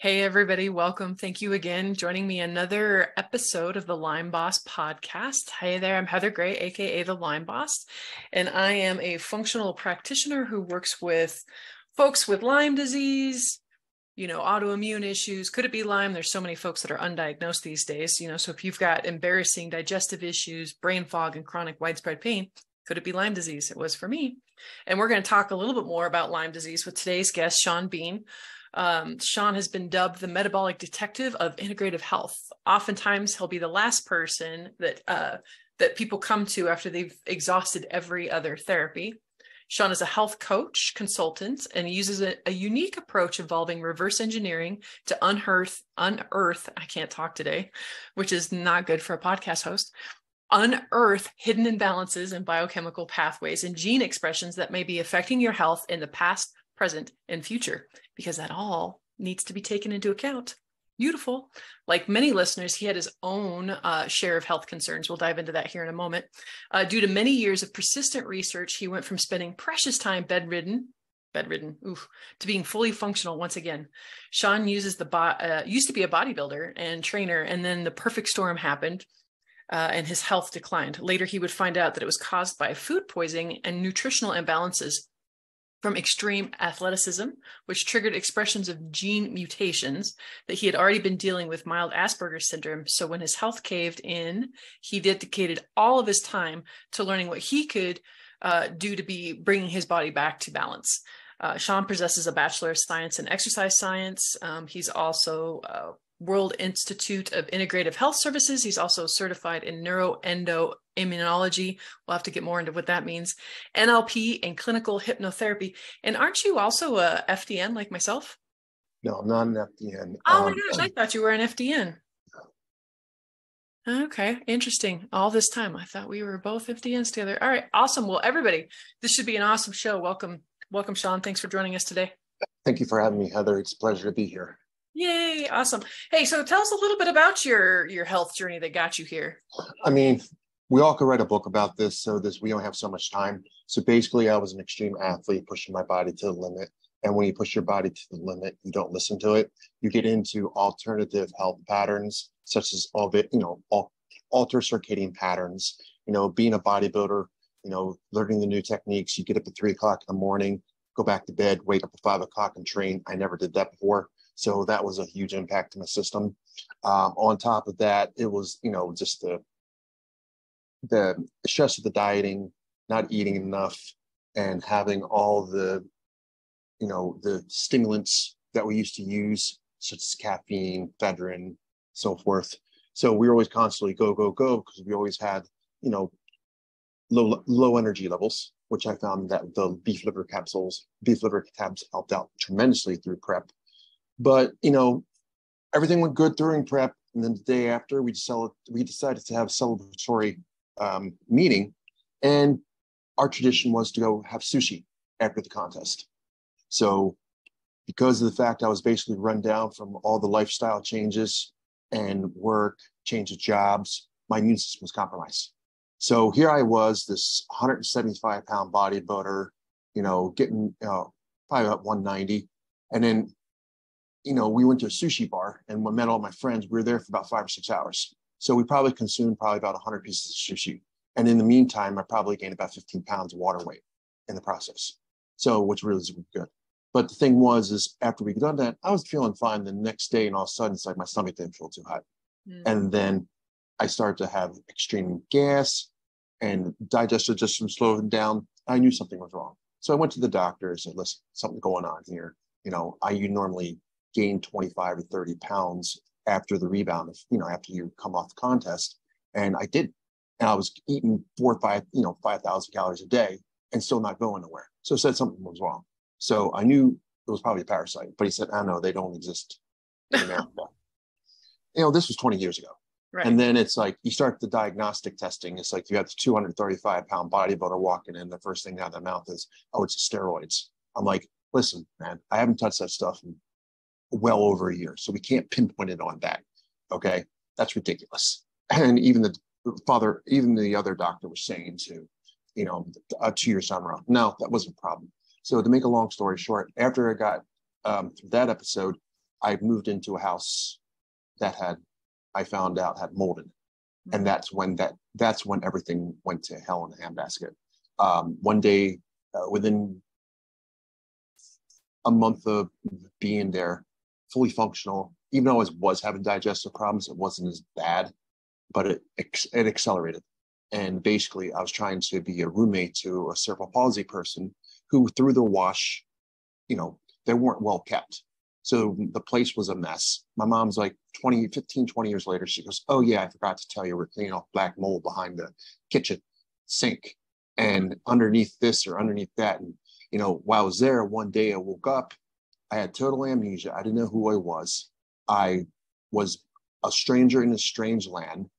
Hey, everybody. Welcome. Thank you again joining me another episode of the Lyme Boss Podcast. Hey there. I'm Heather Gray, aka the Lyme Boss, and I am a functional practitioner who works with folks with Lyme disease, autoimmune issues. Could it be Lyme? There's so many folks that are undiagnosed these days, so if you've got embarrassing digestive issues, brain fog, and chronic widespread pain, could it be Lyme disease? It was for me. And we're going to talk a little bit more about Lyme disease with today's guest, Shawn Bean. Shawn has been dubbed the metabolic detective of integrative health. Oftentimes, he'll be the last person that people come to after they've exhausted every other therapy. Shawn is a health coach, consultant, and uses a unique approach involving reverse engineering to unearth, I can't talk today, which is not good for a podcast host, unearth hidden imbalances in biochemical pathways and gene expressions that may be affecting your health in the past, present, and future, because that all needs to be taken into account. Beautiful. Like many listeners, he had his own share of health concerns. We'll dive into that here in a moment. Due to many years of persistent research, he went from spending precious time bedridden, to being fully functional once again. Shawn used to be a bodybuilder and trainer, and then the perfect storm happened. And his health declined. Later, he would find out that it was caused by food poisoning and nutritional imbalances from extreme athleticism, which triggered expressions of gene mutations that he had already been dealing with mild Asperger's syndrome. So when his health caved in, he dedicated all of his time to learning what he could do to be bringing his body back to balance. Shawn possesses a Bachelor of Science in Exercise Science. He's also World Institute of Integrative Health Services. He's also certified in neuroendoimmunology. We'll have to get more into what that means. NLP and clinical hypnotherapy. And aren't you also a FDN like myself? No, I'm not an FDN. Oh my gosh, I thought you were an FDN. Okay, interesting. All this time, I thought we were both FDNs together. All right, awesome. Well, everybody, this should be an awesome show. Welcome, Shawn. Thanks for joining us today. Thank you for having me, Heather. It's a pleasure to be here. Yay, awesome. Hey, so tell us a little bit about your health journey that got you here. I mean, we all could write a book about this, we don't have so much time. So basically, I was an extreme athlete, pushing my body to the limit. And when you push your body to the limit, you don't listen to it. You get into alternative health patterns, such as alter circadian patterns. Being a bodybuilder, learning the new techniques. You get up at 3 o'clock in the morning, go back to bed, wake up at 5 o'clock and train. I never did that before. So that was a huge impact to my system. On top of that, it was, just the stress of the dieting, not eating enough, and having all the stimulants that we used to use, such as caffeine, ephedrine, so forth. So we were always constantly go, go, go, because we always had, low energy levels, which I found that the beef liver tabs helped out tremendously through prep. But, everything went good during prep. And then the day after, we decided to have a celebratory meeting. And our tradition was to go have sushi after the contest. So because of the fact I was basically run down from all the lifestyle changes and work, change of jobs, my immune system was compromised. So here I was, this 175-pound bodybuilder, getting probably about 190. And then we went to a sushi bar and we met all my friends. We were there for about 5 or 6 hours. So we probably consumed about 100 pieces of sushi. And in the meantime, I probably gained about 15 pounds of water weight in the process. So, which really is good. But the thing is after we done that, I was feeling fine the next day, and all of a sudden it's like my stomach didn't feel too hot. And then I started to have extreme gas and digestive system slowing down. I knew something was wrong. So I went to the doctor and said, listen, something going on here. You normally gain 25 or 30 pounds after the rebound, after you come off the contest. And I did. And I was eating 5,000 calories a day and still not going nowhere. So I said something was wrong. So I knew it was probably a parasite, but he said, I know they don't exist in America. This was 20 years ago. Right. And then it's like, you start the diagnostic testing. It's like you have the 235-pound bodybuilder walking in. The first thing out of their mouth is, oh, it's steroids. I'm like, listen, man, I haven't touched that stuff in well over a year. So we can't pinpoint it on that. Okay. That's ridiculous. And even the other doctor was saying to, 2 years down the road. No, that wasn't a problem. So to make a long story short, after I got through that episode, I moved into a house that I found out had mold in it. And that's when everything went to hell in a handbasket. One day, within a month of being there, fully functional, even though I was having digestive problems, it wasn't as bad, but it accelerated. And basically, I was trying to be a roommate to a cerebral palsy person who, through the wash, they weren't well kept. So the place was a mess. My mom's like 20 years later, she goes, "Oh yeah, I forgot to tell you, we're cleaning off black mold behind the kitchen sink and underneath this or underneath that." And, while I was there, one day I woke up, I had total amnesia. I didn't know who I was. I was a stranger in a strange land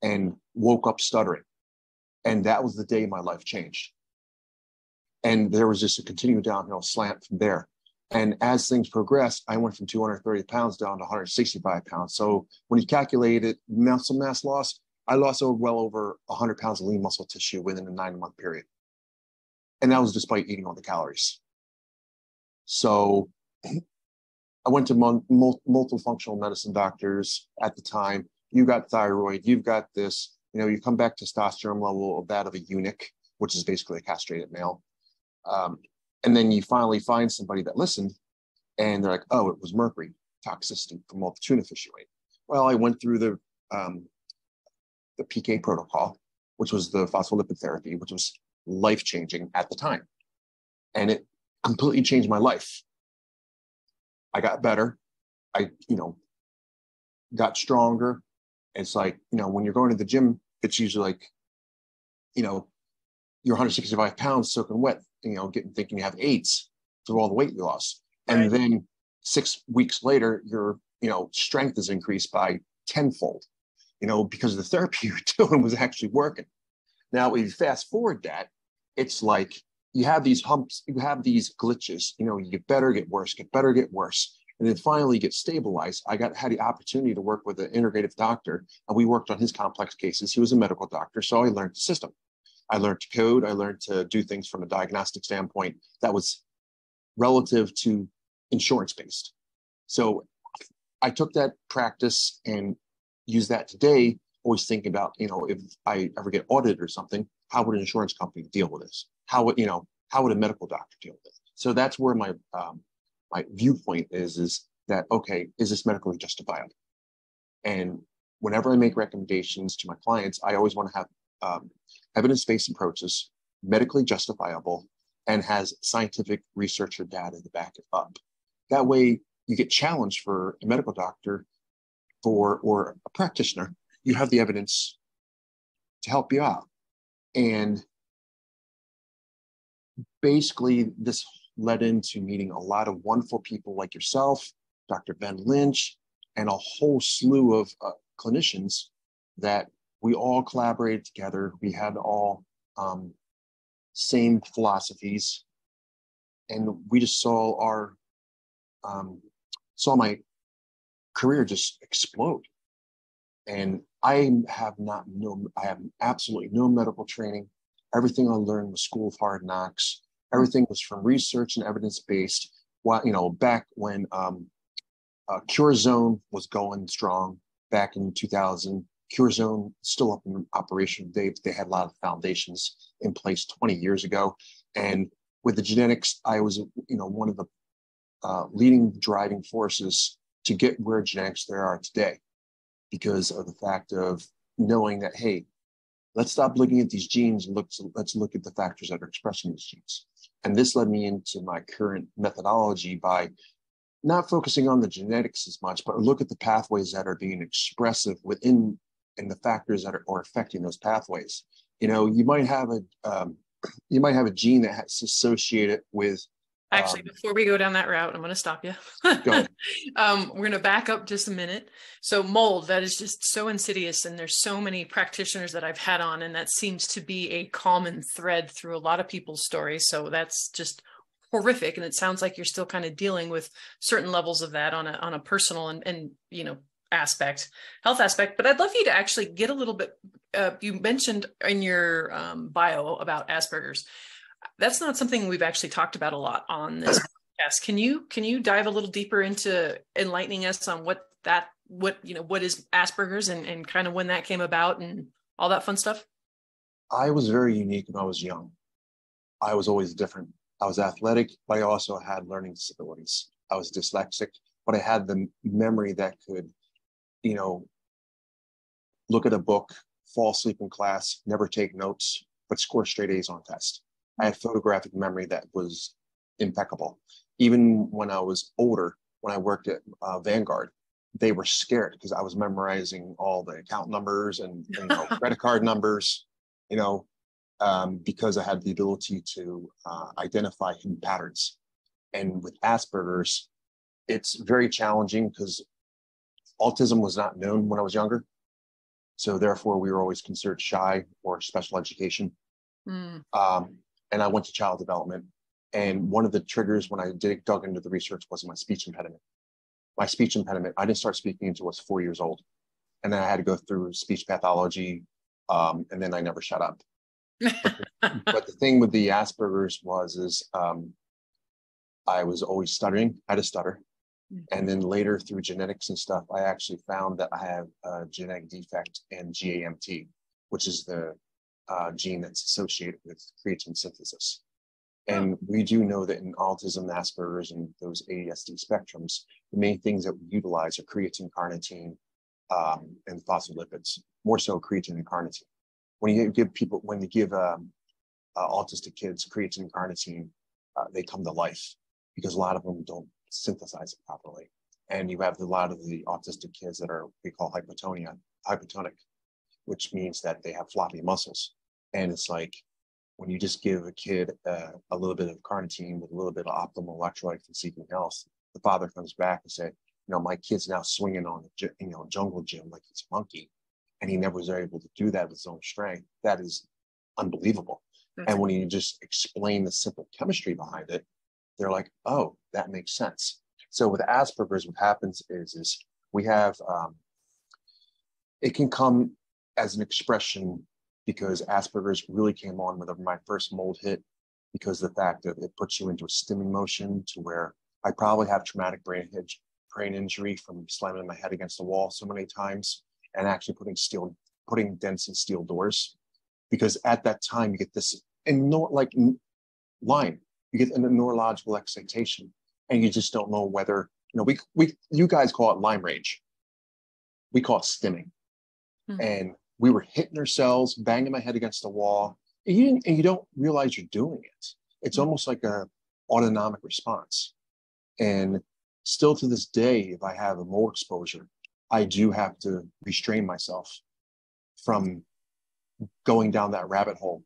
and woke up stuttering. And that was the day my life changed. And there was just a continued downhill slant from there. And as things progressed, I went from 230 pounds down to 165 pounds. So when you calculate it, muscle mass loss, I lost well over 100 pounds of lean muscle tissue within a 9-month period. And that was despite eating all the calories. So I went to multiple functional medicine doctors at the time. You got thyroid, you've got this, you come back testosterone level of that of a eunuch, which is basically a castrated male. And then you finally find somebody that listened, and they're like, "Oh, it was mercury toxicity from all the tuna fish you ate." Well, I went through the PK protocol, which was the phospholipid therapy, which was life-changing at the time. And it completely changed my life. I got better. I, got stronger. It's like, when you're going to the gym, it's usually like, you're 165 pounds soaking wet, thinking you have AIDS through all the weight you lost. And Right. Then 6 weeks later, your, strength is increased by tenfold, because the therapy you're doing was actually working. Now, if you fast forward that, it's like you have these humps, you have these glitches, you get better, get worse, get better, get worse. And then finally get stabilized. I had the opportunity to work with an integrative doctor, and we worked on his complex cases. He was a medical doctor, so I learned the system. I learned to code. I learned to do things from a diagnostic standpoint that was relative to insurance-based. So I took that practice and use that today, always thinking about, if I ever get audited or something, how would an insurance company deal with this? How would a medical doctor deal with it? So that's where my viewpoint is that, okay, is this medically justifiable? And whenever I make recommendations to my clients, I always want to have evidence-based approaches, medically justifiable, and has scientific research or data to back it up. That way, you get challenged for a medical doctor or a practitioner. You have the evidence to help you out. And basically, this led into meeting a lot of wonderful people like yourself, Dr. Ben Lynch, and a whole slew of clinicians that we all collaborated together. We had all same philosophies, and we just saw my career just explode. And I have absolutely no medical training. Everything I learned was school of hard knocks. Everything was from research and evidence-based. Back when CureZone was going strong back in 2000, CureZone still up in operation. They had a lot of foundations in place 20 years ago. And with the genetics, I was, one of the leading driving forces to get where genetics there are today, because of the fact of knowing that, hey, let's stop looking at these genes and let's look at the factors that are expressing these genes. And this led me into my current methodology by not focusing on the genetics as much, but look at the pathways that are being expressive within and the factors that are affecting those pathways. You might have a gene that's associated with. Actually, before we go down that route, I'm going to stop you. Go ahead. We're going to back up just a minute. So mold, that is just so insidious. And there's so many practitioners that I've had on, and that seems to be a common thread through a lot of people's stories. So that's just horrific. And it sounds like you're still kind of dealing with certain levels of that on a personal and health aspect. But I'd love you to actually get a little bit, you mentioned in your bio about Asperger's. That's not something we've actually talked about a lot on this Yes. Can you dive a little deeper into enlightening us on what is Asperger's and kind of when that came about and all that fun stuff? I was very unique when I was young. I was always different. I was athletic, but I also had learning disabilities. I was dyslexic, but I had the memory that could, look at a book, fall asleep in class, never take notes, but score straight A's on tests. I had photographic memory that was impeccable. Even when I was older, when I worked at Vanguard, they were scared because I was memorizing all the account numbers and credit card numbers, because I had the ability to identify hidden patterns. And with Asperger's, it's very challenging because autism was not known when I was younger. So therefore, we were always considered shy or special education. And I went to child development. And one of the triggers when I dug into the research was my speech impediment. My speech impediment, I didn't start speaking until I was 4 years old. And then I had to go through speech pathology. And then I never shut up. But the thing with the Asperger's was I was always stuttering. I had a stutter. And then later through genetics and stuff, I actually found that I have a genetic defect in GAMT, which is the gene that's associated with creatine synthesis. And we do know that in autism, Asperger's, and those ADSD spectrums, the main things that we utilize are creatine, carnitine, and phospholipids, more so creatine and carnitine. When you give autistic kids creatine and carnitine, they come to life because a lot of them don't synthesize it properly. And you have a lot of the autistic kids that we call hypotonic, which means that they have floppy muscles. And it's like, when you just give a kid a little bit of carnitine with a little bit of optimal electrolytes and seeking health, the father comes back and say, my kid's now swinging on a jungle gym like he's a monkey. And he never was able to do that with his own strength. That is unbelievable. And when you just explain the simple chemistry behind it, they're like, oh, that makes sense. So with Asperger's, what happens is we have, it can come as an expression because Asperger's really came on with my first mold hit, because the fact that it puts you into a stimming motion to where I probably have traumatic brain injury from slamming my head against the wall so many times and actually putting dents in steel doors. Because at that time you get this, like Lyme, you get a neurological excitation and you just don't know whether, you guys call it Lyme rage. We call it stimming. And we were hitting ourselves, banging my head against the wall, and you don't realize you're doing it. It's almost like a autonomic response. And still to this day, if I have a mold exposure, I do have to restrain myself from going down that rabbit hole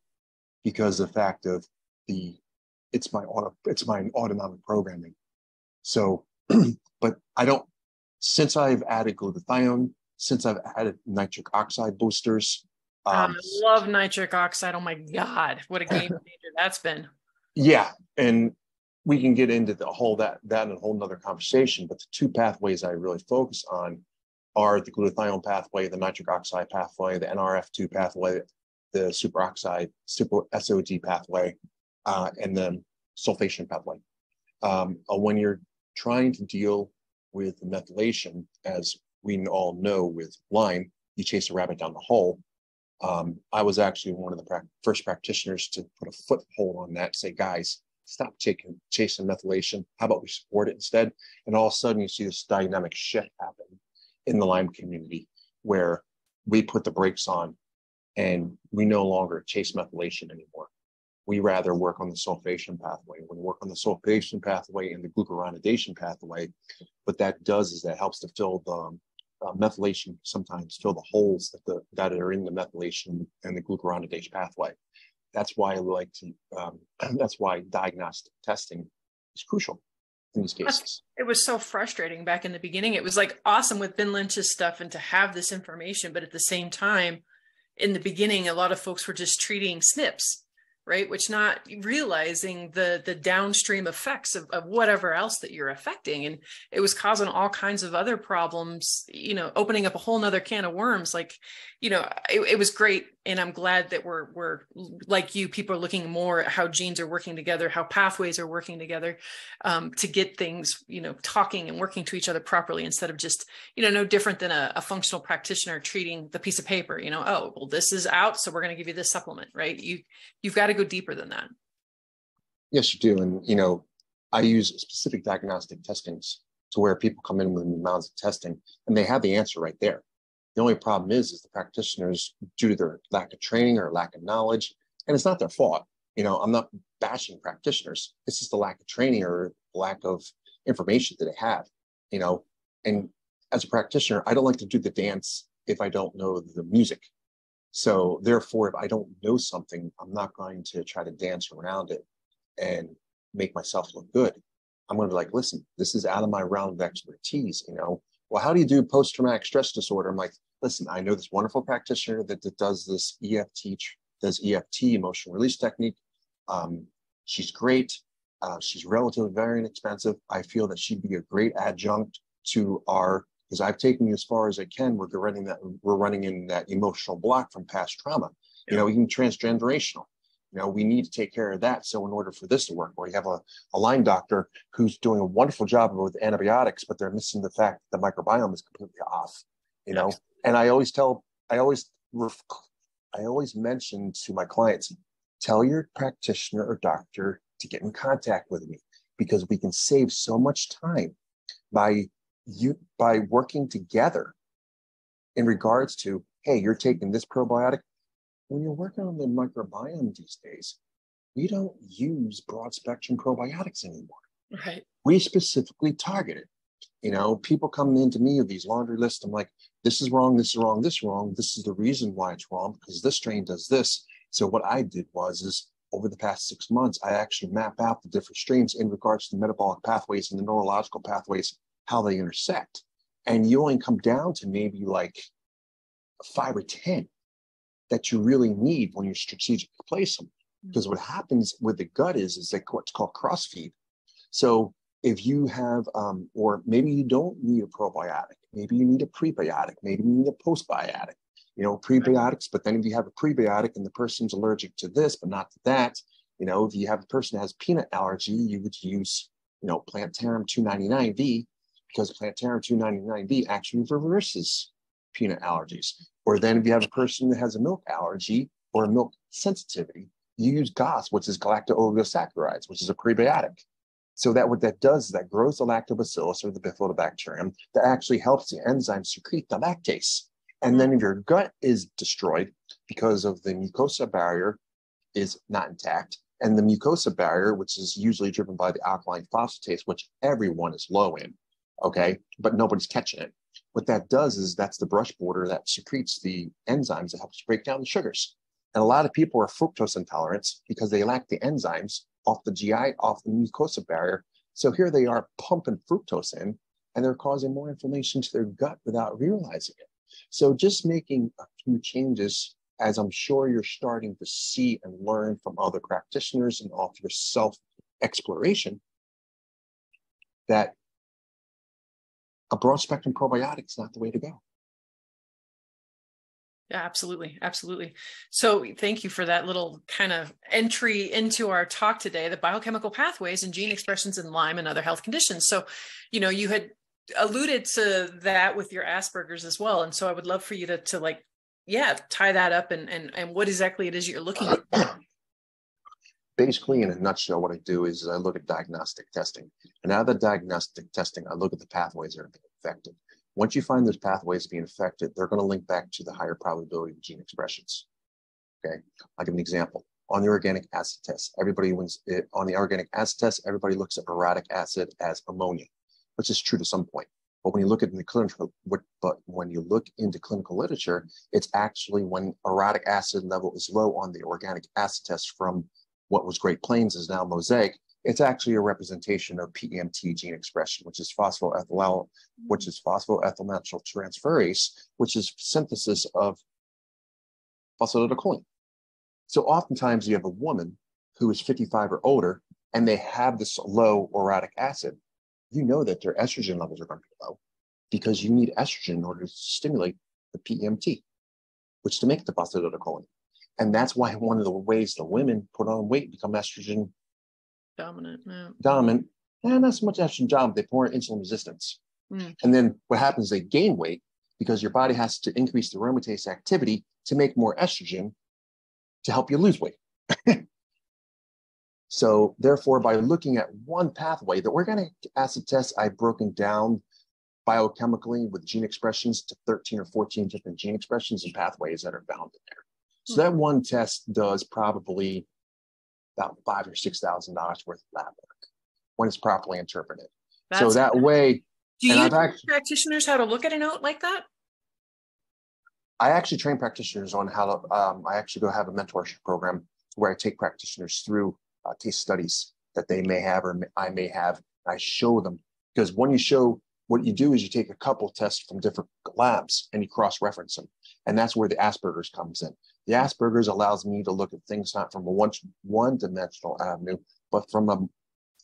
because the fact of it's my autonomic programming. So, but since I've added glutathione, since I've added nitric oxide boosters. I love nitric oxide. Oh my God, what a game changer that's been. Yeah. And we can get into that in a whole nother conversation, but the two pathways I really focus on are the glutathione pathway, the nitric oxide pathway, the NRF2 pathway, the super SOD pathway, and the sulfation pathway. When you're trying to deal with the methylation, as we all know with Lyme, you chase a rabbit down the hole. I was actually one of the first practitioners to put a foothold on that, say, guys, stop chasing methylation. How about we support it instead? And all of a sudden you see this dynamic shift happen in the Lyme community where we put the brakes on and we no longer chase methylation anymore. We rather work on the sulfation pathway. We work on the sulfation pathway and the glucuronidation pathway. What that does is that helps to fill the methylation, sometimes fill the holes that are in the methylation and the glucuronidation pathway. That's why that's why diagnostic testing is crucial in these cases. It was so frustrating back in the beginning. It was like awesome with Ben Lynch's stuff and to have this information, but at the same time, in the beginning, a lot of folks were just treating SNPs, right? Which not realizing the downstream effects of whatever else that you're affecting. And it was causing all kinds of other problems, opening up a whole nother can of worms. Like, it was great I'm glad that we're like you, people are looking more at how genes are working together, how pathways are working together, to get things, talking and working to each other properly, instead of just, no different than a functional practitioner treating the piece of paper, oh, well, this is out, so we're going to give you this supplement, right? You've got to go deeper than that. Yes, you do. And, I use specific diagnostic testings to where people come in with amounts of testing and they have the answer right there. The only problem is the practitioners, due to their lack of training or lack of knowledge, and it's not their fault. I'm not bashing practitioners. It's just the lack of training or lack of information that they have, and as a practitioner, I don't like to do the dance if I don't know the music. So therefore, if I don't know something, I'm not going to try to dance around it and make myself look good. I'm going to be like, listen, this is out of my realm of expertise. Well, how do you do post-traumatic stress disorder? I'm like, listen, I know this wonderful practitioner that does this EFT emotional release technique. She's great. She's relatively very inexpensive. I feel that she'd be a great adjunct to because I've taken you as far as I can. We're running in that emotional block from past trauma, even transgenerational. We need to take care of that. So in order for this to work, where you have a Lyme doctor who's doing a wonderful job with antibiotics, but they're missing the fact that the microbiome is completely off, and I always mention to my clients, tell your practitioner or doctor to get in contact with me, because we can save so much time by working together in regards to, hey, you're taking this probiotic. When you're working on the microbiome these days, we don't use broad spectrum probiotics anymore. Right. We specifically target it. People coming into me with these laundry lists. I'm like, this is wrong, this is wrong, this is wrong. This is the reason why it's wrong, because this strain does this. So what I did is over the past 6 months, I actually map out the different strains in regards to the metabolic pathways and the neurological pathways, how they intersect. And you only come down to maybe like 5 or 10 that you really need when you strategically place them. Because what happens with the gut is like what's called cross feed. So if you have, or maybe you don't need a probiotic, maybe you need a prebiotic, maybe you need a postbiotic, prebiotics. But then if you have a prebiotic and the person's allergic to this, but not to that, if you have a person that has peanut allergy, you would use, Plantarum 299V, because Plantarum 299V actually reverses peanut allergies. Or then if you have a person that has a milk allergy or a milk sensitivity, you use GOS, which is galacto-oligosaccharides, which is a prebiotic. So that what that does is that grows the lactobacillus or the bifidobacterium that actually helps the enzyme secrete the lactase. And then if your gut is destroyed because of the mucosa barrier is not intact, and the mucosa barrier, which is usually driven by the alkaline phosphatase, which everyone is low in, okay, but nobody's catching it. What that does is that's the brush border that secretes the enzymes that helps break down the sugars. And a lot of people are fructose intolerant because they lack the enzymes off the GI, off the mucosa barrier. So here they are pumping fructose in, and they're causing more inflammation to their gut without realizing it. So just making a few changes, as I'm sure you're starting to see and learn from other practitioners and off your self-exploration, that a broad spectrum probiotic is not the way to go. Yeah, absolutely. Absolutely. So thank you for that little kind of entry into our talk today, the biochemical pathways and gene expressions in Lyme and other health conditions. So, you had alluded to that with your Asperger's as well. And so I would love for you to tie that up and what exactly it is you're looking at. Basically, in a nutshell, what I do is I look at diagnostic testing. And out of the diagnostic testing, I look at the pathways that are being affected. Once you find those pathways being affected, they're going to link back to the higher probability of gene expressions. Okay, I'll give an example. On the organic acid test, everybody looks at orotic acid as ammonia, which is true to some point. But when you look at when you look into clinical literature, it's actually when orotic acid level is low on the organic acid test from what was Great Plains is now Mosaic. It's actually a representation of PEMT gene expression, which is phosphoethylmethyltransferase, which is synthesis of phosphatidylcholine. So oftentimes you have a woman who is 55 or older, and they have this low orotic acid. You know that their estrogen levels are going to be low because you need estrogen in order to stimulate the PEMT. which to make the phosphatidylcholine. And that's why one of the ways the women put on weight, become estrogen dominant, and not so much estrogen dominant, they pour insulin resistance. And then what happens is they gain weight because your body has to increase the aromatase activity to make more estrogen to help you lose weight. So therefore, by looking at one pathway, the organic acid test, I've broken down biochemically with gene expressions to 13 or 14 different gene expressions and pathways that are found in there. So that one test does probably about $5,000 or $6,000 worth of lab work when it's properly interpreted. So that way, do you teach practitioners how to look at a note like that? I actually train practitioners on how to, I actually go have a mentorship program where I take practitioners through case studies that they may have or I may have. I show them, because when you show, what you do is you take a couple of tests from different labs and you cross-reference them. And that's where the Asperger's comes in. The Asperger's allows me to look at things not from a one-dimensional avenue, but from a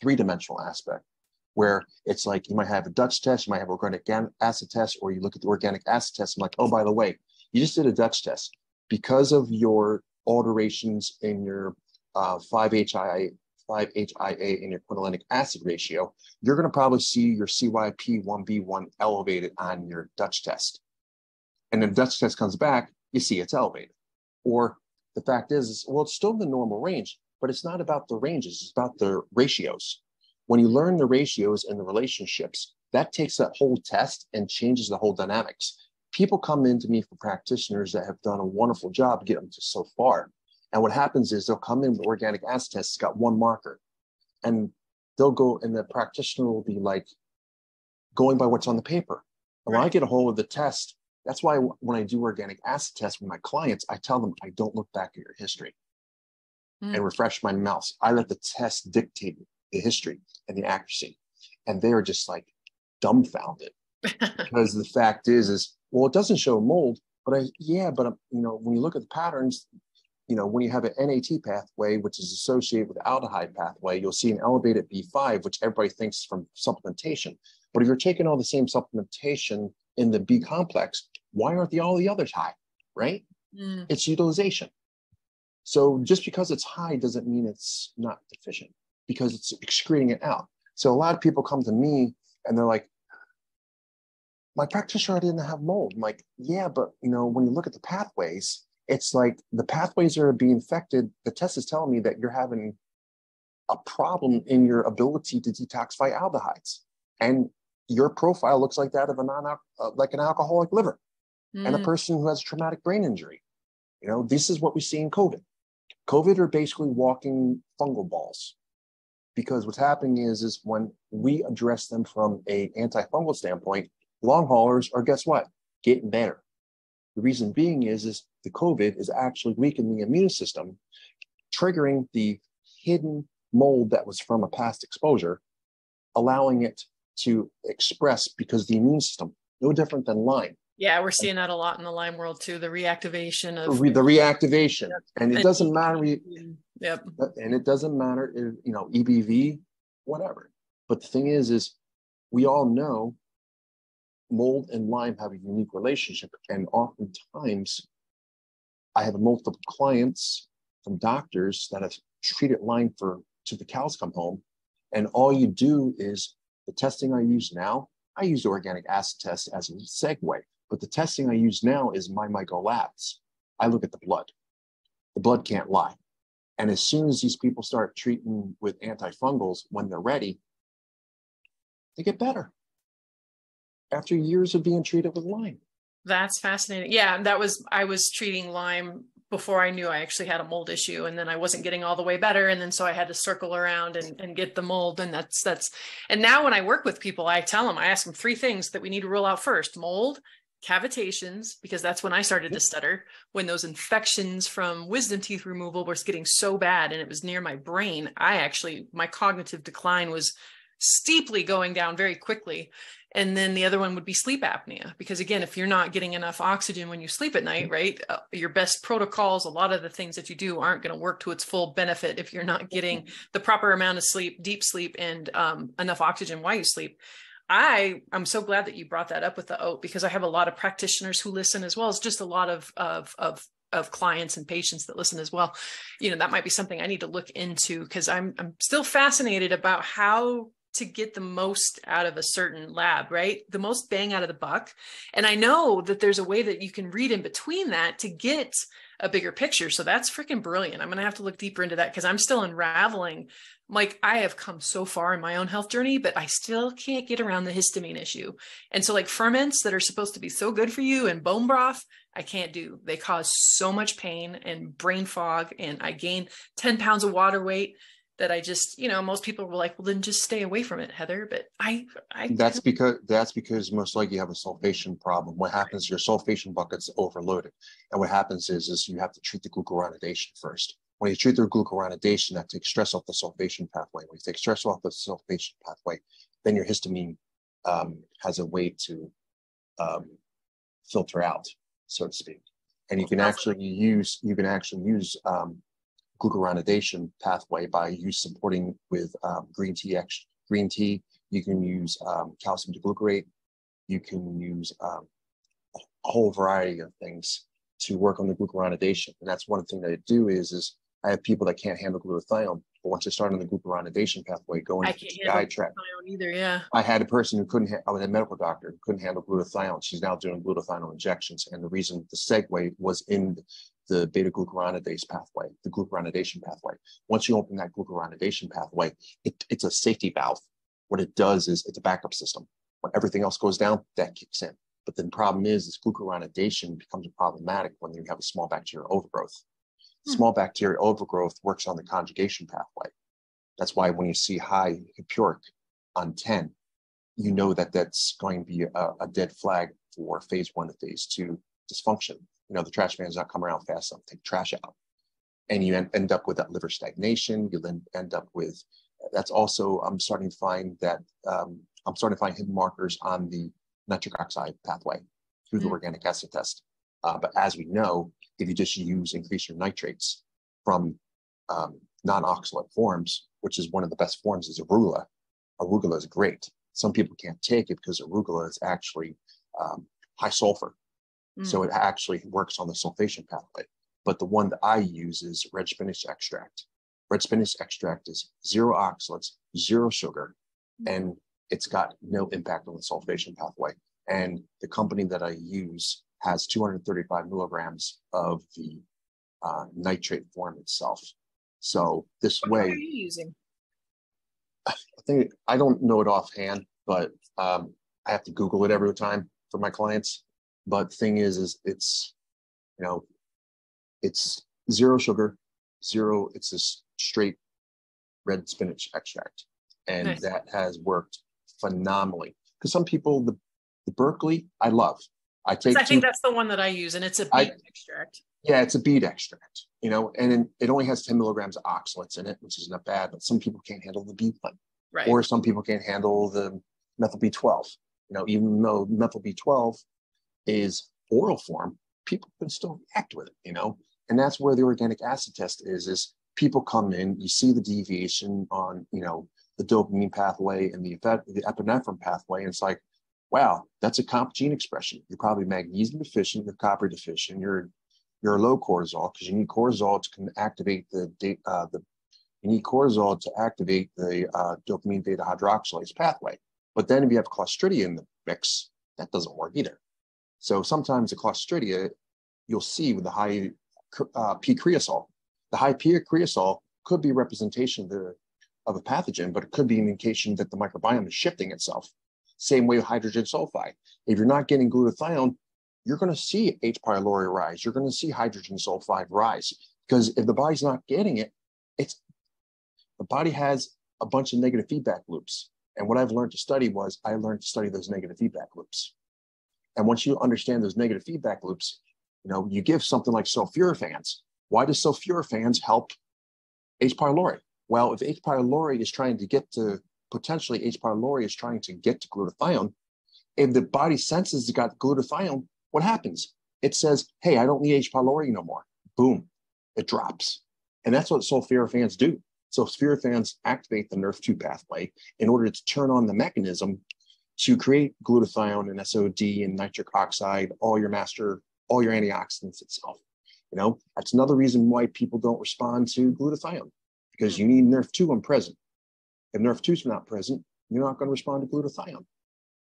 three-dimensional aspect, where it's like you might have a Dutch test, you might have organic acid test, or you look at the organic acid test and like, oh, by the way, you just did a Dutch test. Because of your alterations in your 5-HIA in your quinolinic acid ratio, you're going to probably see your CYP1B1 elevated on your Dutch test. And then the Dutch test comes back, you see it's elevated. Or the fact is, well, it's still in the normal range, but it's not about the ranges, it's about the ratios. When you learn the ratios and the relationships, that takes that whole test and changes the whole dynamics. People come into me for practitioners that have done a wonderful job to get them to so far. And what happens is they'll come in with organic acid tests, it's got one marker, and they'll go, and the practitioner will be like going by what's on the paper. And when I get a hold of the test, that's why when I do organic acid tests with my clients, I tell them I don't look back at your history and refresh my mouse. I let the test dictate the history and the accuracy. And they are just like dumbfounded because the fact is, well, it doesn't show mold, but when you look at the patterns, when you have an NAT pathway, which is associated with aldehyde pathway, you'll see an elevated B5, which everybody thinks from supplementation. But if you're taking all the same supplementation in the B complex, why aren't all the others high, right? It's utilization. So just because it's high doesn't mean it's not deficient, because it's excreting it out. So a lot of people come to me and they're like, my practitioner didn't have mold. I'm like, yeah, but when you look at the pathways, it's like the pathways are being affected. The test is telling me that you're having a problem in your ability to detoxify aldehydes. And your profile looks like that of like an alcoholic liver and a person who has a traumatic brain injury. This is what we see in COVID. COVID are basically walking fungal balls, because what's happening is when we address them from a antifungal standpoint, long haulers are, guess what? Getting better. The reason being is the COVID is actually weakening the immune system, triggering the hidden mold that was from a past exposure, allowing it to express, because the immune system, no different than Lyme. Yeah, we're seeing that a lot in the Lyme world too, the reactivation of... The reactivation. Yep. And it doesn't matter... Yep. And it doesn't matter if, EBV, whatever. But the thing is we all know mold and Lyme have a unique relationship. And oftentimes I have multiple clients from doctors that have treated Lyme to the cows come home. And all you do is the testing I use now, I use the organic acid test as a segue, but the testing I use now is my Micro Labs. I look at the blood. The blood can't lie. And as soon as these people start treating with antifungals, when they're ready, they get better after years of being treated with Lyme. That's fascinating. Yeah, I was treating Lyme before I knew I actually had a mold issue, and then I wasn't getting all the way better. And then so I had to circle around and get the mold. And and now when I work with people, I ask them 3 things that we need to rule out first: mold, cavitations, because that's when I started to stutter, when those infections from wisdom teeth removal were getting so bad and it was near my brain. My cognitive decline was steeply going down very quickly. And then the other one would be sleep apnea, because again, if you're not getting enough oxygen when you sleep at night, right, your best protocols, a lot of the things that you do aren't going to work to its full benefit if you're not getting the proper amount of sleep, deep sleep, and enough oxygen while you sleep. I'm so glad that you brought that up with the oat, because I have a lot of practitioners who listen, as well as just a lot of clients and patients that listen as well. You know, that might be something I need to look into, because I'm still fascinated about how to get the most out of a certain lab, right? The most bang out of the buck. And I know that there's a way that you can read in between that to get a bigger picture. So that's freaking brilliant. I'm going to have to look deeper into that, because I'm still unraveling. Like, I have come so far in my own health journey, but I still can't get around the histamine issue. And so, like, ferments that are supposed to be so good for you and bone broth, I can't do. They cause so much pain and brain fog, and I gain 10 pounds of water weight that I just, you know, most people were like, well, then just stay away from it, Heather. But that's because most likely you have a sulfation problem. What happens, your sulfation bucket's overloaded. And what happens is you have to treat the glucuronidation first. When you treat the glucuronidation, that takes stress off the sulfation pathway. When you take stress off the sulfation pathway, then your histamine has a way to filter out, so to speak. And you can actually use glucuronidation pathway by supporting with green tea. You can use calcium deglucarate. You can use a whole variety of things to work on the glucuronidation. And that's one thing that I do is I have people that can't handle glutathione, but once they start on the glucuronidation pathway, going to the GI tract. Either, yeah. I had a person who I was a medical doctor who couldn't handle glutathione. She's now doing glutathione injections, and the reason the segue was in the beta glucuronidase pathway, the glucuronidation pathway. Once you open that glucuronidation pathway, it's a safety valve. What it does is it's a backup system. When everything else goes down, that kicks in. But then the problem is glucuronidation becomes problematic when you have a small bacterial overgrowth. Small bacterial overgrowth works on the conjugation pathway. That's why when you see high puric on 10, you know that that's going to be a dead flag for phase 1 to phase 2 dysfunction. You know, the trash man's not coming around fast enough to take trash out. And you end up with that liver stagnation. You then end up with, that's also, I'm starting to find hidden markers on the nitric oxide pathway through the organic acid test. But as we know, if you just increase your nitrates from non-oxalate forms, which is one of the best forms, is arugula. Arugula is great. Some people can't take it because arugula is actually high sulfur. So it actually works on the sulfation pathway. But the one that I use is red spinach extract. Red spinach extract is 0 oxalates, 0 sugar, and it's got no impact on the sulfation pathway. And the company that I use has 235 milligrams of the nitrate form itself. So this way, what are you using? I don't know it offhand, but I have to Google it every time for my clients. But the thing is it's, you know, it's 0 sugar, 0. It's this straight red spinach extract, and nice. That has worked phenomenally. Because some people, the Berkeley, I love. I think that's the one that I use, and it's a beet extract. Yeah, it's a beet extract, you know, and it only has 10 milligrams of oxalates in it, which isn't bad, but some people can't handle the beet one. Right. Or some people can't handle the methyl B12. You know, even though methyl B12 is oral form, people can still react with it, you know, and that's where the organic acid test is people come in, you see the deviation on, you know, the dopamine pathway and the epinephrine pathway, and it's like, wow, that's a comp gene expression. You're probably magnesium deficient, you're copper deficient, you're low cortisol, because you need cortisol to activate the dopamine beta hydroxylase pathway. But then if you have Clostridia in the mix, that doesn't work either. So sometimes the Clostridia, you'll see with the high P-creosol. The high P-creosol could be a representation of a pathogen, but it could be an indication that the microbiome is shifting itself. Same way with hydrogen sulfide. If you're not getting glutathione, you're going to see H. pylori rise. You're going to see hydrogen sulfide rise, because if the body's not getting it, the body has a bunch of negative feedback loops. And what I've learned to study those negative feedback loops. And once you understand those negative feedback loops, you know, you give something like sulforafans. Why does sulforafans help H. pylori? Well, if H. pylori is trying to get to glutathione, if the body senses it got glutathione, what happens? It says, hey, I don't need H. pylori no more. Boom, it drops. And that's what sulforafans do. Sulforafans activate the NRF2 pathway in order to turn on the mechanism to create glutathione and SOD and nitric oxide, all your antioxidants itself. That's another reason why people don't respond to glutathione, because you need NRF2 present. If NRF2 is not present, you're not going to respond to glutathione.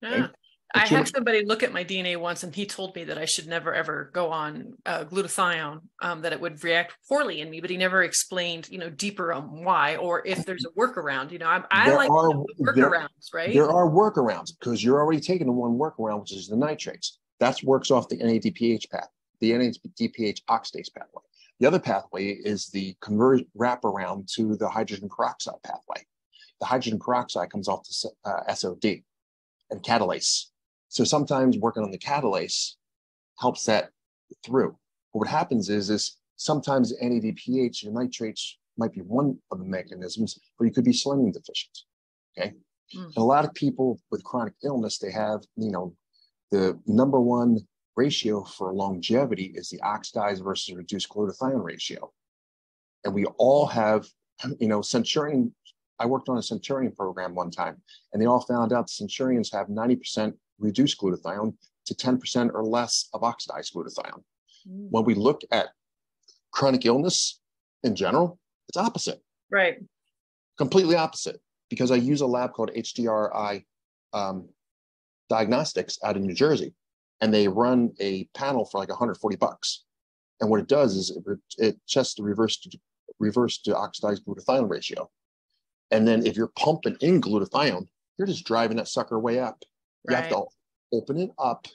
Okay? Yeah. I had somebody look at my DNA once, and he told me that I should never, ever go on glutathione, that it would react poorly in me, but he never explained, deeper on why, or if there's a workaround. I like workarounds, right? There are workarounds, because you're already taking the one workaround, which is the nitrates. That works off the NADPH path, the NADPH oxidase pathway. The other pathway is the wraparound to the hydrogen peroxide pathway. The hydrogen peroxide comes off the SOD and catalase. So sometimes working on the catalase helps that through. But what happens is sometimes NADPH and nitrates might be one of the mechanisms, but you could be selenium deficient. Okay. And a lot of people with chronic illness, they have, the number one ratio for longevity is the oxidized versus reduced glutathione ratio. And we all have, Centurion. I worked on a Centurion program one time, and they all found out the Centurions have 90% reduced glutathione to 10% or less of oxidized glutathione. When we look at chronic illness in general, it's opposite. Right. Completely opposite, because I use a lab called HDRI Diagnostics out of New Jersey, and they run a panel for like $140. And what it does is it tests the reverse to oxidized glutathione ratio. And then if you're pumping in glutathione, you're just driving that sucker way up. You have to open it up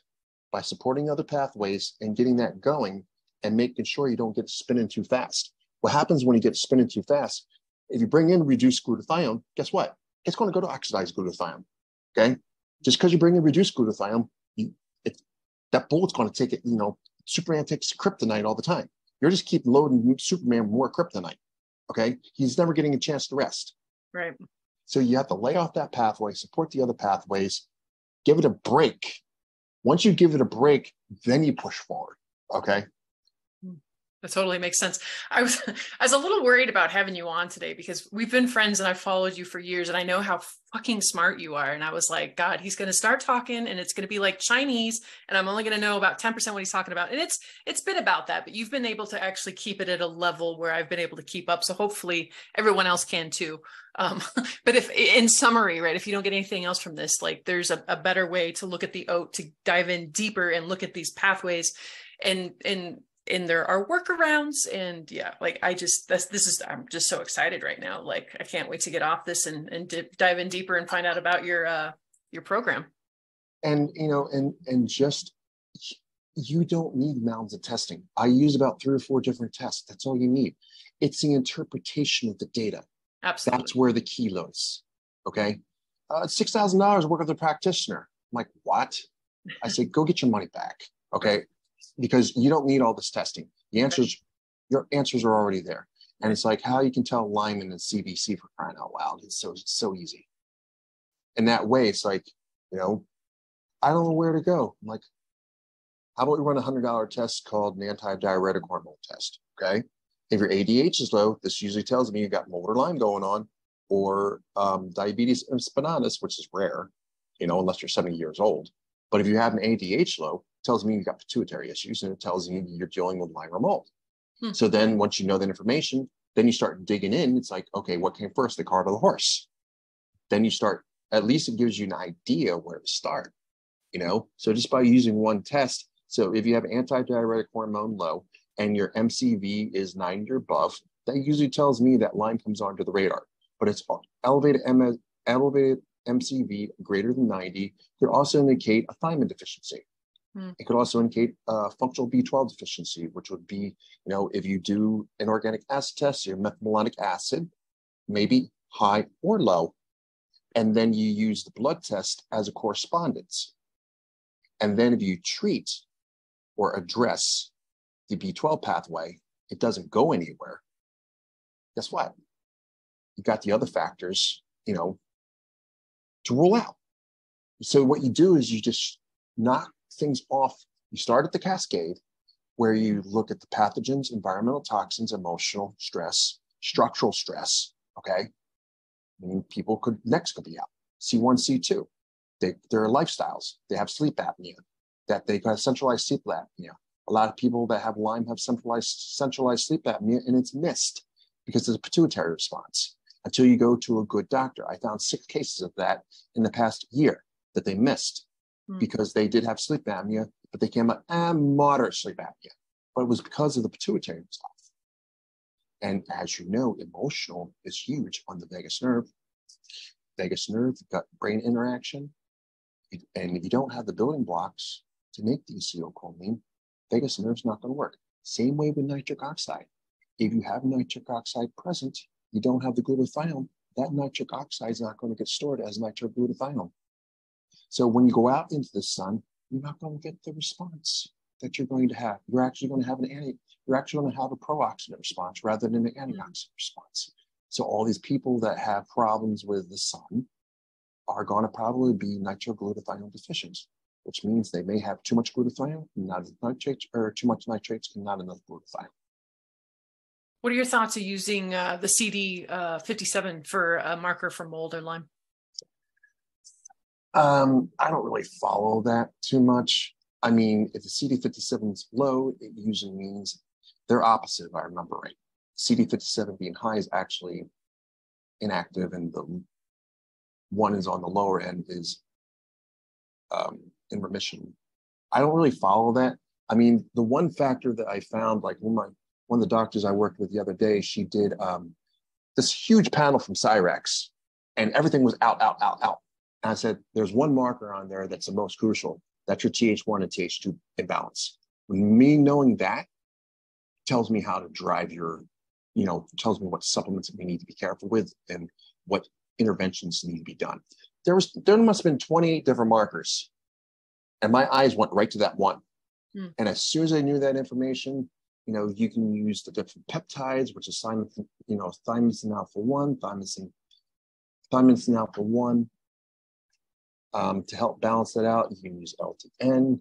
by supporting other pathways and getting that going and making sure you don't get spinning too fast. What happens when you get spinning too fast, if you bring in reduced glutathione, guess what? It's going to go to oxidized glutathione, okay? Just because you bring in reduced glutathione, that bullet's going to take it, Superman takes kryptonite all the time. You're just keep loading Superman more kryptonite, okay? He's never getting a chance to rest. Right. So you have to lay off that pathway, support the other pathways, give it a break. Once you give it a break, then you push forward. Okay. That totally makes sense. I was a little worried about having you on today, because we've been friends and I've followed you for years, and I know how fucking smart you are. And I was like, God, he's going to start talking and it's going to be like Chinese, and I'm only going to know about 10% what he's talking about. And it's been about that, but you've been able to actually keep it at a level where I've been able to keep up. So hopefully everyone else can too. But if in summary, right, if you don't get anything else from this, like there's a better way to look at the oat, to dive in deeper and look at these pathways, and there are workarounds. And yeah, like I'm just so excited right now. Like I can't wait to get off this and dive in deeper and find out about your program. And, just, you don't need mountains of testing. I use about 3 or 4 different tests. That's all you need. It's the interpretation of the data. Absolutely. That's where the key lies. Okay. $6,000 work with a practitioner. I'm like, what? I say, go get your money back. Okay. Because you don't need all this testing. Your answers are already there. And it's like how you can tell Lyme and CBC, for crying out loud. It's so easy. And that way, it's like, I don't know where to go. I'm like, how about we run a $100 test called an anti-diuretic hormone test? Okay. If your ADH is low, this usually tells me you got mold or Lyme going on, or diabetes insipidus, which is rare, unless you're 70 years old. But if you have an ADH low, it tells me you've got pituitary issues, and it tells you you're dealing with Lyme or mold. So then once you know that information, then you start digging in. It's like, okay, what came first, the cart or the horse? Then you start, at least it gives you an idea where to start, So just by using one test, so if you have anti-diuretic hormone low, and your MCV is 90 or above, that usually tells me that Lyme comes onto the radar. But it's elevated MCV greater than 90 could also indicate a thiamine deficiency. It could also indicate functional B12 deficiency, which would be, if you do an organic acid test, your methylmalonic acid may be high or low. And then you use the blood test as a correspondence. And then if you treat or address the B12 pathway, it doesn't go anywhere. Guess what? You got the other factors, to rule out. So what you do is you just knock things off. You start at the cascade, where you look at the pathogens, environmental toxins, emotional stress, structural stress. Okay. People next could be out. C1, C2. Their lifestyles. They have sleep apnea, that they got centralized sleep apnea. A lot of people that have Lyme have centralized sleep apnea, and it's missed because of the pituitary response. Until you go to a good doctor. I found 6 cases of that in the past year that they missed because they did have sleep apnea, but they came out moderate sleep apnea. But it was because of the pituitary stuff. And as you know, emotional is huge on the vagus nerve. Vagus nerve, gut-brain interaction. And if you don't have the building blocks to make the acetylcholine, vagus nerve's not going to work. Same way with nitric oxide. If you have nitric oxide present, you don't have the glutathione, that nitric oxide is not going to get stored as nitroglutathione. So when you go out into the sun, you're not going to get the response that you're going to have. You're actually going to have a pro-oxidant response rather than an antioxidant response. So all these people that have problems with the sun are going to probably be nitroglutathione deficient, which means they may have too much glutathione, not enough nitrates, or too much nitrates and not enough glutathione. What are your thoughts of using the CD57 for a marker for mold or Lyme? I don't really follow that too much. I mean, if the CD57 is low, it usually means they're opposite, if I remember right. CD57 being high is actually inactive, and the one is on the lower end is in remission. I don't really follow that. I mean, the one factor that I found, like one of the doctors I worked with the other day, she did this huge panel from Cyrex, and everything was out. And I said, there's one marker on there that's the most crucial. That's your TH1 and TH2 imbalance. Me knowing that tells me how to drive tells me what supplements we need to be careful with and what interventions need to be done. There must have been 28 different markers, and my eyes went right to that one. And as soon as I knew that information, you can use the different peptides, which is thymosin alpha 1, thymosin alpha 1, to help balance that out. You can use LTN.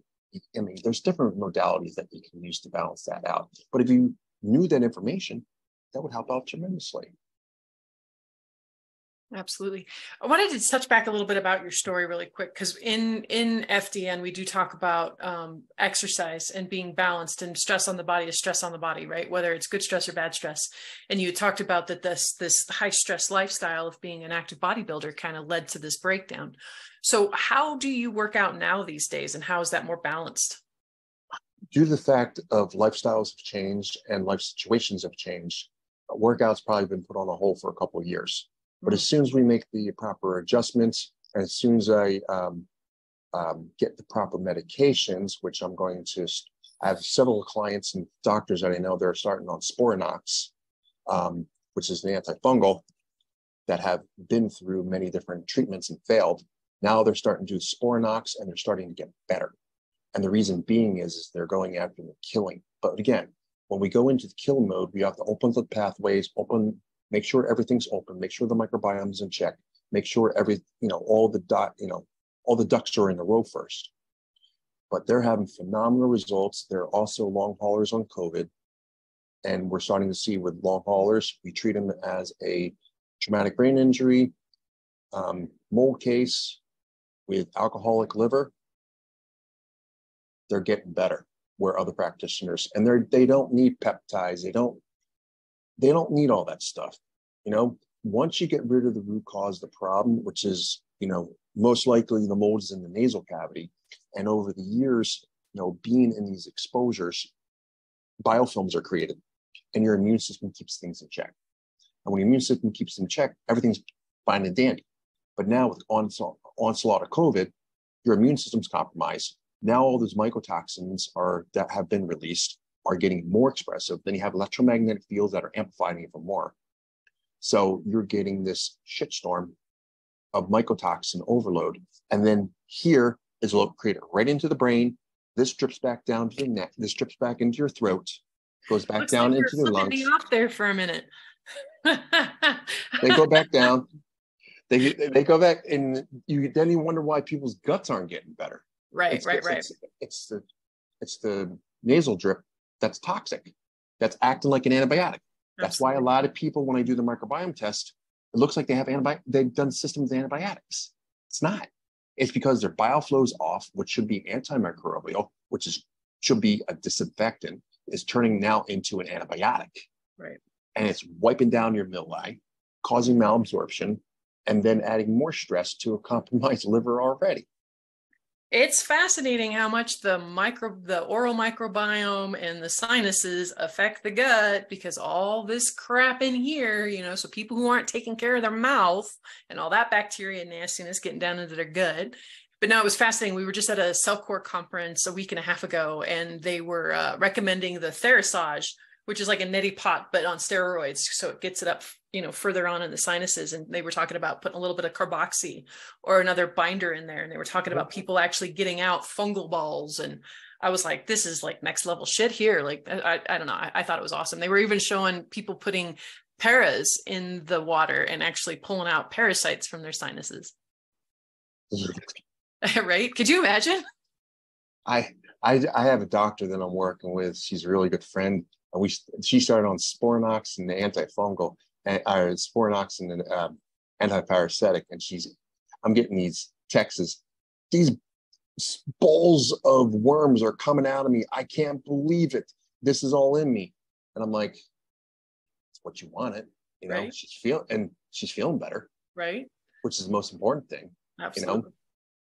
I mean, there's different modalities that you can use to balance that out. But if you knew that information, that would help out tremendously. Absolutely. I wanted to touch back a little bit about your story really quick, because in FDN, we do talk about exercise and being balanced, and stress on the body is stress on the body, right? Whether it's good stress or bad stress. And you talked about that this high stress lifestyle of being an active bodybuilder kind of led to this breakdown. So how do you work out now these days, and how is that more balanced? Due to the fact of lifestyles have changed and life situations have changed, workouts probably been put on a hold for a couple of years. But as soon as we make the proper adjustments, and as soon as I get the proper medications, which I have several clients and doctors that I know they're starting on Sporanox, which is an antifungal that have been through many different treatments and failed. Now they're starting to do Sporanox, and they're starting to get better. And the reason being is they're going after the killing. But again, when we go into the kill mode, we have to open the pathways, make sure everything's open, make sure the microbiome is in check, make sure all the ducks are in a row first. But they're having phenomenal results. They're also long haulers on COVID. And we're starting to see with long haulers, we treat them as a traumatic brain injury, mold case with alcoholic liver. They're getting better where other practitioners, and they don't need peptides. They don't need all that stuff. Once you get rid of the root cause of the problem, which is, most likely the mold is in the nasal cavity. And over the years, being in these exposures, biofilms are created, and your immune system keeps things in check. And when your immune system keeps in check, everything's fine and dandy. But now with onslaught of COVID, your immune system's compromised. Now all those mycotoxins that have been released are getting more expressive. Then you have electromagnetic fields that are amplifying even more. So you're getting this shitstorm of mycotoxin overload. And then here is created right into the brain. This drips back down to the neck. This drips back into your throat, goes back Looks down like into the lungs. Me off there for a minute. They go back down. They go back, and then you wonder why people's guts aren't getting better. Right. It's the nasal drip that's toxic, that's acting like an antibiotic. That's Absolutely. Why a lot of people, when I do the microbiome test, it looks like they've done systems of antibiotics. It's not. It's because their bioflow's off, which should be antimicrobial, should be a disinfectant, is turning now into an antibiotic. Right. And it's wiping down your villi, causing malabsorption, and then adding more stress to a compromised liver already. It's fascinating how much the oral microbiome and the sinuses affect the gut, because all this crap in here, so people who aren't taking care of their mouth and all that bacteria and nastiness getting down into their gut. But no, it was fascinating. We were just at a Cellcore conference a week and a half ago, and they were recommending the Therasage, which is like a neti pot, but on steroids. So it gets it up, further on in the sinuses. And they were talking about putting a little bit of carboxy or another binder in there. And they were talking about people actually getting out fungal balls. And I was like, this is like next level shit here. Like, I don't know. I thought it was awesome. They were even showing people putting paras in the water and actually pulling out parasites from their sinuses. Right? Could you imagine? I have a doctor that I'm working with. She's a really good friend. She started on Sporanox and the antifungal, Sporanox and antiparasitic, and I'm getting these texts. These bowls of worms are coming out of me. I can't believe it. This is all in me, and I'm like, it's what you wanted, Right. She's feeling better, right? Which is the most important thing, Absolutely.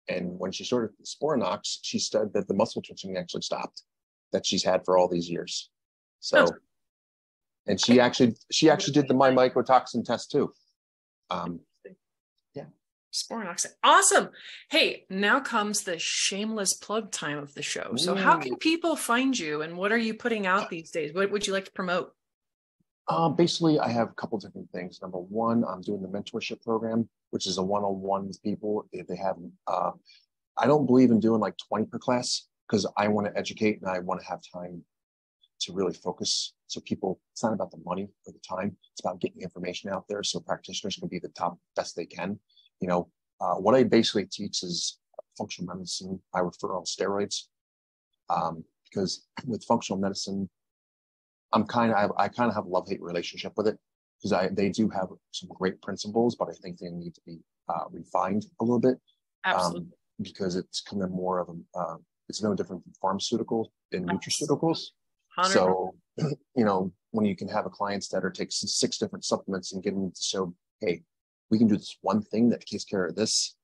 And when she started Sporanox, she said that the muscle twitching actually stopped that she's had for all these years. So, and she actually did the my mycotoxin test too. Yeah. Sporanox. Awesome. Hey, now comes the shameless plug time of the show. So how can people find you, and what are you putting out these days? What would you like to promote? Basically, I have a couple different things. Number one, I'm doing the mentorship program, which is a one-on-one with people. If they have, I don't believe in doing like 20 per class, because I want to educate and I want to have time to really focus. So people, it's not about the money or the time. It's about getting information out there so practitioners can be the best they can. What I basically teach is functional medicine. I refer on steroids, because with functional medicine, I kind of have a love-hate relationship with it, because they do have some great principles, but I think they need to be refined a little bit. Absolutely. Because it's kind of more of it's no different from pharmaceutical and nutraceuticals. 100%. So, when you can have a client that takes 6 different supplements and get them to show, hey, we can do this one thing that takes care of this,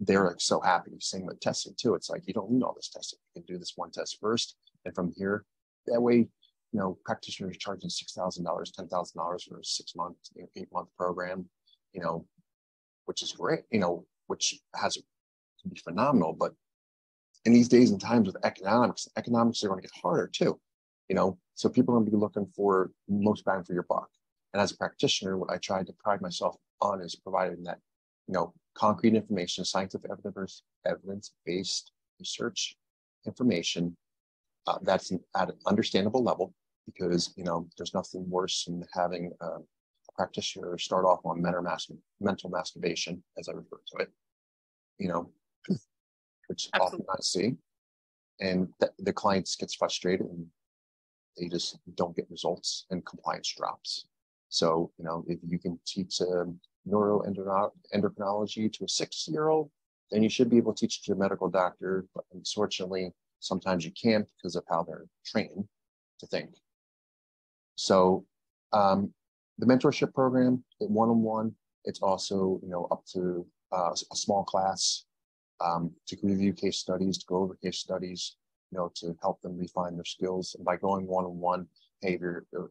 they're like so happy. Same with testing too. It's like, you don't need all this testing. You can do this one test first, and from here, that way, practitioners charging $6,000, $10,000 for a 6-month, 8-month program, which is great, which can be phenomenal. But in these days and times with economics are going to get harder too, so people are going to be looking for most bang for your buck. And as a practitioner, what I try to pride myself on is providing that, concrete information, scientific evidence-based research information that's at an understandable level, because, there's nothing worse than having a practitioner start off on mental masturbation, as I refer to it, which Absolutely. often I see. And the clients gets frustrated and they just don't get results and compliance drops. So, if you can teach neuroendocrinology to a 6-year-old, then you should be able to teach it to a medical doctor. But unfortunately, sometimes you can't because of how they're trained to think. So the mentorship program, one-on-one, it's also, up to a small class to review case studies, to go over case studies, to help them refine their skills. And by going one-on-one, hey,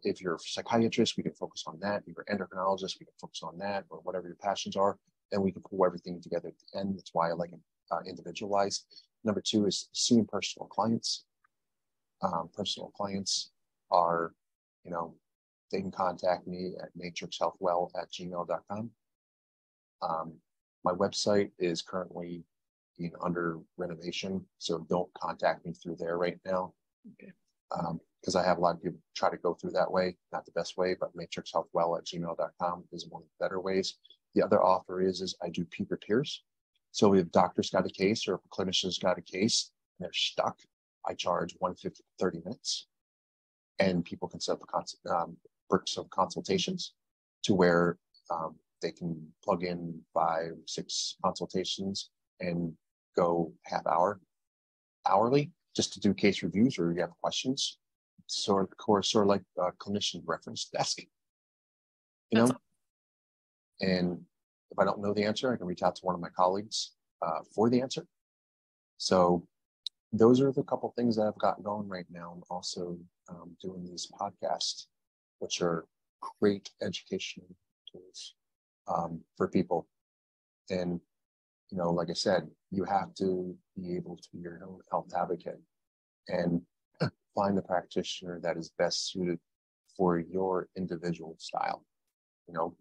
if you're a psychiatrist, we can focus on that. If you're an endocrinologist, we can focus on that, or whatever your passions are. Then we can pull everything together at the end. That's why I like it individualized. Number 2 is seeing personal clients. Personal clients are, they can contact me at matrixhealthwell@gmail.com. My website is currently under renovation, so don't contact me through there right now. Okay. Because I have a lot of people try to go through that way. Not the best way, but matrixhealthwell@gmail.com is one of the better ways. The other offer is I do peer-to-peers. So if doctors got a case or if a clinician's got a case and they're stuck, I charge $150 for 30 minutes. And people can set up bricks of consultations to where they can plug in 5, 6 consultations, and go half hour, hourly, just to do case reviews or you have questions. Sort of like a clinician reference desk, you know. And if I don't know the answer, I can reach out to one of my colleagues for the answer. So those are the couple things that I've got going right now. I'm also doing these podcasts, which are great educational tools for people. And, you know, like I said, you have to be able to be your own health advocate and find the practitioner that is best suited for your individual style, you know.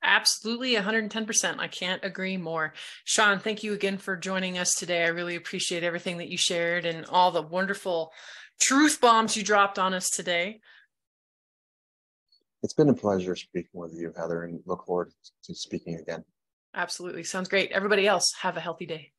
Absolutely, 110%. I can't agree more. Shawn, thank you again for joining us today. I really appreciate everything that you shared and all the wonderful truth bombs you dropped on us today. It's been a pleasure speaking with you, Heather, and look forward to speaking again. Absolutely. Sounds great. Everybody else, have a healthy day.